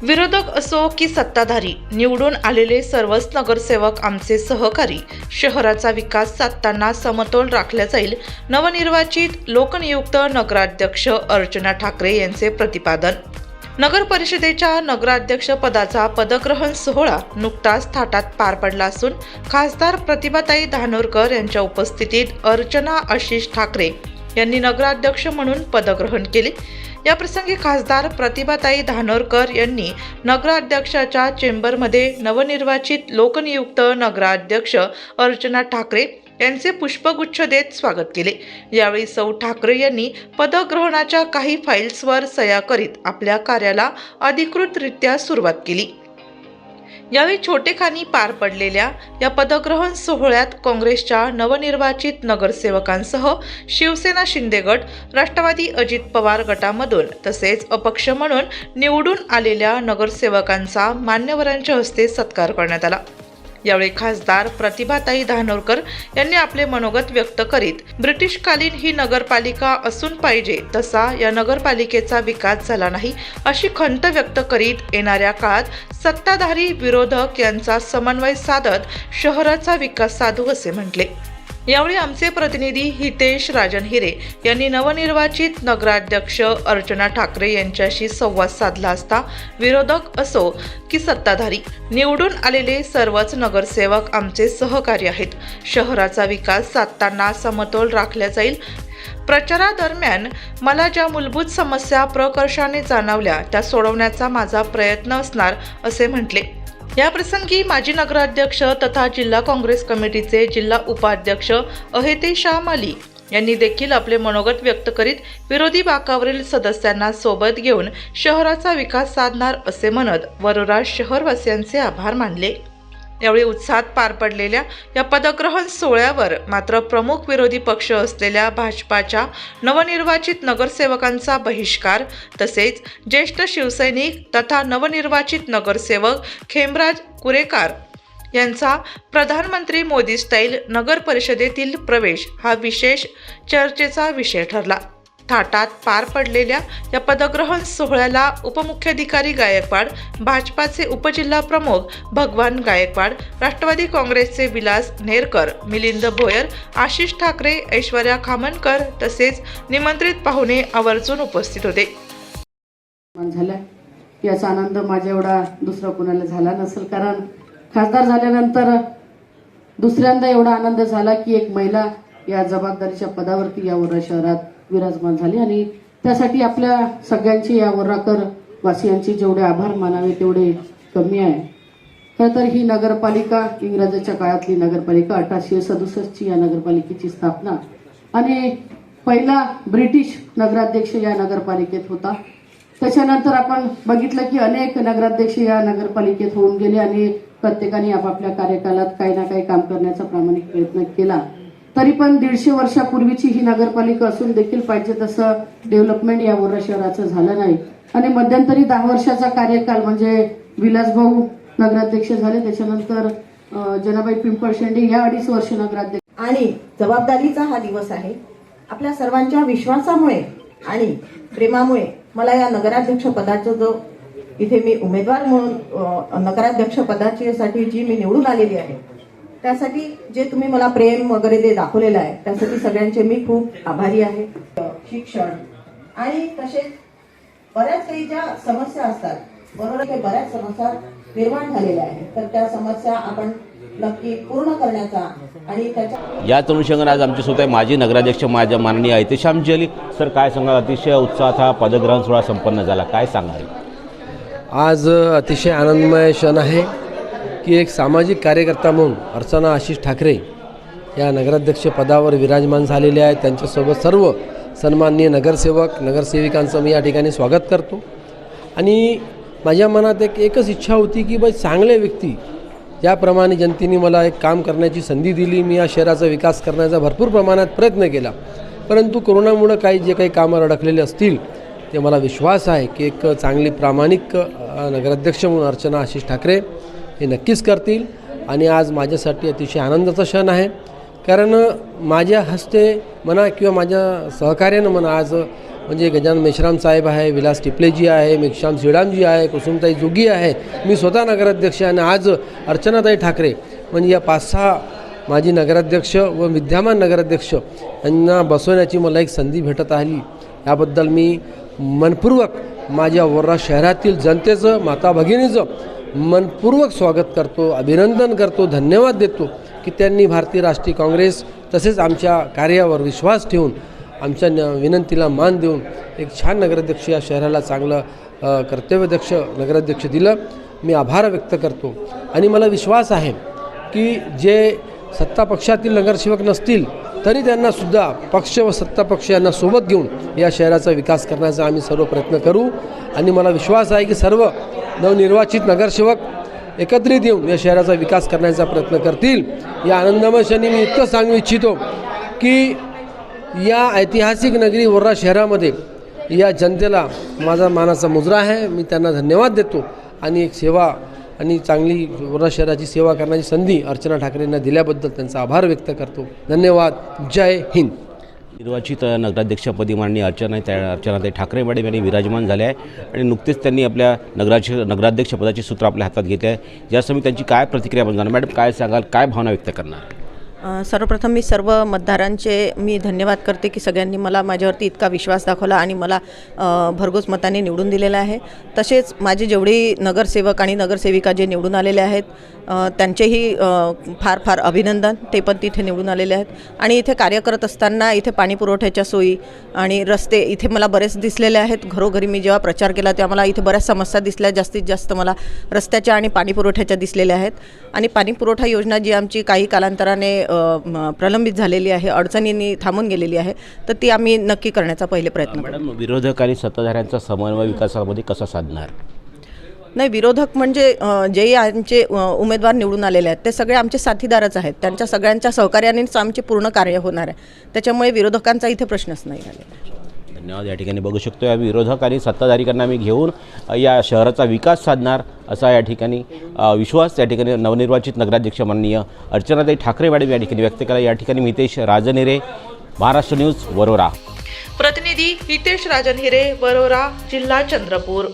विरोधक असो की सत्ताधारी, निवडून आलेले सर्वच नगरसेवक आमचे सहकारी. शहराचा विकास साधताना समतोल राखला जाईल. नवनिर्वाचित लोकनियुक्त नगराध्यक्ष अर्चना ठाकरे यांचे प्रतिपादन. नगर परिषदेच्या नगराध्यक्ष पदाचा पदग्रहण सोहळा नुकताच थाटात पार पडला असून खासदार प्रतिभाताई धानोरकर यांच्या उपस्थितीत अर्चना आशिष ठाकरे यांनी नगराध्यक्ष म्हणून पदग्रहण केले. या प्रसंगी खासदार प्रतिभाताई धानोरकर यांनी नगराध्यक्षाच्या चेंबरमध्ये नवनिर्वाचित लोकनियुक्त नगराध्यक्ष अर्चना ठाकरे यांचे पुष्पगुच्छ देत स्वागत केले. यावेळी सौ ठाकरे यांनी पदग्रहणाच्या काही फाईल्सवर सह्या करीत आपल्या कार्याला अधिकृतरित्या सुरुवात केली. यावेळी छोटेखानी पार पडलेल्या या पदग्रहण सोहळ्यात काँग्रेसच्या नवनिर्वाचित नगरसेवकांसह शिवसेना शिंदे गट, राष्ट्रवादी अजित पवार गटामधून तसेच अपक्ष म्हणून निवडून आलेल्या नगरसेवकांचा मान्यवरांच्या हस्ते सत्कार करण्यात आला. यावेळी खासदार प्रतिभाताई धानोरकर यांनी आपले मनोगत व्यक्त करीत ब्रिटिशकालीन ही नगरपालिका असून पाहिजे तसा या नगरपालिकेचा विकास झाला नाही अशी खंत व्यक्त करीत येणाऱ्या काळात सत्ताधारी विरोधक यांचा समन्वय साधत शहराचा विकास साधू असे म्हटले. यावेळी आमचे प्रतिनिधी हितेश राजन हिरे यांनी नवनिर्वाचित नगराध्यक्ष अर्चना ठाकरे यांच्याशी संवाद साधला असता विरोधक असो की सत्ताधारी, निवडून आलेले सर्वच नगरसेवक आमचे सहकारी आहेत. शहराचा विकास साधताना समतोल राखला जाईल. प्रचारादरम्यान मला ज्या मूलभूत समस्या प्रकर्षाने जाणवल्या त्या सोडवण्याचा माझा प्रयत्न असणार असे म्हटले. या प्रसंगी माजी नगराध्यक्ष तथा जिल्हा काँग्रेस कमिटीचे जिल्हा उपाध्यक्ष अहेते शाह माली यांनी देखील आपले मनोगत व्यक्त करीत विरोधी बाकावरील सदस्यांना सोबत घेऊन शहराचा विकास साधणार असे म्हणत वरोरा शहरवासियांचे आभार मानले. यावेळी उत्साहात पार पडलेल्या या पदग्रहण सोहळ्यावर मात्र प्रमुख विरोधी पक्ष असलेल्या भाजपाच्या नवनिर्वाचित नगरसेवकांचा बहिष्कार तसेच ज्येष्ठ शिवसैनिक तथा नवनिर्वाचित नगरसेवक खेमराज कुरेकर यांचा प्रधानमंत्री मोदी स्टाईल नगर परिषदेतील प्रवेश हा विशेष चर्चेचा विषय ठरला. थाटात पार पडलेल्या या पदग्रहण सोहळ्याला उपमुख्याधिकारी गायकवाड, भाजपाचे उपजिल्हा प्रमुख भगवान गायकवाड, राष्ट्रवादी काँग्रेसचे विलास नेरकर, मिलिंद भोयर, आशिष ठाकरे, ऐश्वर्या खामनकर तसेच निमंत्रित पाहुणे आवर्जून उपस्थित होते. याचा आनंद माझ्या एवढा दुसरा कुणाला झाला नसेल, कारण खासदार झाल्यानंतर दुसऱ्यांदा एवढा आनंद झाला की एक महिला या जबाबदारीच्या पदावरती या वर्धा शहरात विराजमान झाली आणि त्यासाठी आपल्या सगळ्यांची या वर्धाकर वासियांची जेवढे आभार मानावे तेवढे कमी आहे. खरं तर ही नगरपालिका इंग्रजाच्या काळातली नगरपालिका 1867ची या नगरपालिकेची स्थापना आणि पहिला ब्रिटिश नगराध्यक्ष या नगरपालिकेत होता. त्याच्यानंतर आपण बघितलं की अनेक नगराध्यक्ष या नगरपालिकेत होऊन गेले आणि प्रत्येकाने आपापल्या कार्यकालात काही ना काही काम करण्याचा प्रामाणिक प्रयत्न केला. तरी पण 150 वर्षापूर्वीची ही नगरपालिका असून देखील पाहिजे तसं डेव्हलपमेंट या वर्धा शहराचं झालं नाही आणि मध्यंतरी 10 वर्षाचा कार्यकाल म्हणजे विलासभाऊ नगराध्यक्ष झाले, त्याच्यानंतर जनाबाई पिंपळशेंडे या 2.5 वर्ष नगराध्यक्ष. आणि जबाबदारीचा हा दिवस आहे. आपल्या सर्वांच्या विश्वासामुळे आणि प्रेमामुळे मला या नगराध्यक्ष पदाचा जो इथे मी उमेदवार म्हणून नगराध्यक्ष पदासाठी जी मी निवडून आलेली आहे त्यासाठी जे तुम्ही मला प्रेम वगैरे ते दाखवलेलं आहे त्यासाठी सगळ्यांचे मी खूप आभारी आहे. शिक्षण आणि तसेच बऱ्याच काही ज्या समस्या असतात बरोबर काही बऱ्याच समस्या निर्माण झालेल्या आहेत तर त्या समस्या आपण नक्की पूर्ण करण्याचा आणि त्याच्या याच अनुषंगाने आज आमच्यासोबत आहे माजी नगराध्यक्ष माझ्या माननीय अहेते शाह माली सर. काय सांगाल, अतिशय उत्साहात हा पदग्रहण सोहळा संपन्न झाला, काय सांगाल? आज अतिशय आनंदमय क्षण आहे की एक सामाजिक कार्यकर्ता म्हणून अर्चना आशिष ठाकरे या नगराध्यक्ष पदावर विराजमान झालेले आहेत. त्यांच्यासोबत सर्व सन्माननीय नगरसेवक नगरसेविकांचं मी या ठिकाणी स्वागत करतो आणि माझ्या मनात एकच इच्छा होती की बाई चांगले व्यक्ती ज्याप्रमाणे जनतेने मला एक काम करण्याची संधी दिली, मी या शहराचा विकास करण्याचा भरपूर प्रमाणात प्रयत्न केला, परंतु कोरोनामुळं काही जे काही कामं अडकलेले असतील ते मला विश्वास आहे की एक चांगली प्रामाणिक नगराध्यक्ष म्हणून अर्चना आशिष ठाकरे हे नक्कीच करतील. आणि आज माझ्यासाठी अतिशय आनंदाचा क्षण आहे, कारण माझ्या हस्ते म्हणा किंवा माझ्या सहकार्यानं म्हणा आज म्हणजे गजानन मेश्राम साहेब आहे, विलास टिपलेजी आहे, मेघश्याम श्रीरामजी आहे, कुसुमताई जोगी आहे, मी स्वतः नगराध्यक्ष आणि आज अर्चनाताई ठाकरे म्हणजे या 5-6 माजी नगराध्यक्ष व विद्यमान नगराध्यक्ष यांना बसवण्याची मला एक संधी भेटत आली. याबद्दल मी मनपूर्वक माझ्या वर्धा शहरातील जनतेचं, माता भगिनीचं मनपूर्वक स्वागत करतो, अभिनंदन करतो, धन्यवाद देतो की त्यांनी भारतीय राष्ट्रीय काँग्रेस तसेच आमच्या कार्यावर विश्वास ठेवून आमच्या विनंतीला मान देऊन एक छान नगराध्यक्ष या शहराला चांगलं कर्तव्यदक्ष नगराध्यक्ष दिलं. मी आभार व्यक्त करतो आणि मला विश्वास आहे की जे सत्ता पक्षातील नगरसेवक नसतील तरी त्यांनासुद्धा पक्ष व सत्ता पक्ष यांना सोबत घेऊन या शहराचा विकास करण्याचा आम्ही सर्व प्रयत्न करू आणि मला विश्वास आहे की सर्व नवनिर्वाचित नगरसेवक एकत्रित येऊन या शहराचा विकास करण्याचा प्रयत्न करतील. या आनंदमय क्षणी मी इतकं सांगू इच्छितो की या ऐतिहासिक नगरी वर्धा शहरामध्ये या जनतेला माझा मानाचा मुजरा आहे. मी त्यांना धन्यवाद देतो आणि एक सेवा आणि चांगली वर्धा शहराची सेवा करण्याची संधी अर्चना ठाकरेंना दिल्याबद्दल त्यांचा आभार व्यक्त करतो. धन्यवाद. जय हिंद. निर्वाचित नगराध्यक्षपदी माननीय अर्चनाताई ठाकरे मॅडम यांनी विराजमान झाले आहे आणि नुकतेच त्यांनी आपल्या नगराध्यक्षपदाची सूत्र आपल्या हातात घेतले आहे. यासमी त्यांची काय प्रतिक्रिया बनणार मॅडम, काय सांगाल, काय भावना व्यक्त करणार? सर्वप्रथम मी सर्व मतदारांचे मी धन्यवाद करते की सगळ्यांनी मला माझ्यावरती इतका विश्वास दाखवला आणि मला भरघोस मताने निवडून दिलेलं आहे. तसेच माझे जेवढे नगरसेवक आणि नगरसेविका जे निवडून आलेले आहेत त्यांचेही फार फार अभिनंदन. ते पण तिथे निवडून आलेले आहेत आणि इथे कार्य करत असताना इथे पाणी पुरवठ्याच्या सोयी आणि रस्ते इथे मला बरेच दिसलेले आहेत. घरोघरी मी जेव्हा प्रचार केला तेव्हा मला इथे बऱ्याच समस्या दिसल्या. जास्तीत जास्त मला रस्त्याच्या आणि पाणी पुरवठ्याच्या दिसलेल्या आहेत आणि पाणी पुरवठा योजना जी आमची काही कालांतराने प्रलंबित झालेली आहे, अडचणींनी थांबून गेलेली आहे, तर ती आम्ही नक्की करण्याचा पहिले प्रयत्न करू. मॅडम, विरोधक आणि सत्ताधाऱ्यांचा समन्वय विकासामध्ये कसा साधणार? नाही, विरोधक म्हणजे जे आमचे उमेदवार निवडून आलेले आहेत ते सगळे आमचे साथीदारच आहेत. त्यांच्या सगळ्यांच्या सहकार्यानेच आमचे पूर्ण कार्य होणार आहे. त्याच्यामुळे विरोधकांचा इथे प्रश्नच नाही झालेला. धन्यवाद. या ठिकाणी बघू शकतो या विरोधक आणि सत्ताधारीकांना मी घेऊन या शहराचा विकास साधणार असा या ठिकाणी विश्वास या ठिकाणी नवनिर्वाचित नगराध्यक्ष माननीय अर्चनाताई ठाकरे मॅडम या ठिकाणी व्यक्त केला. या ठिकाणी हितेश राजनहिरे, महाराष्ट्र न्यूज, वरोरा. प्रतिनिधी हितेश राजनहिरे, वरोरा, जिल्हा चंद्रपूर.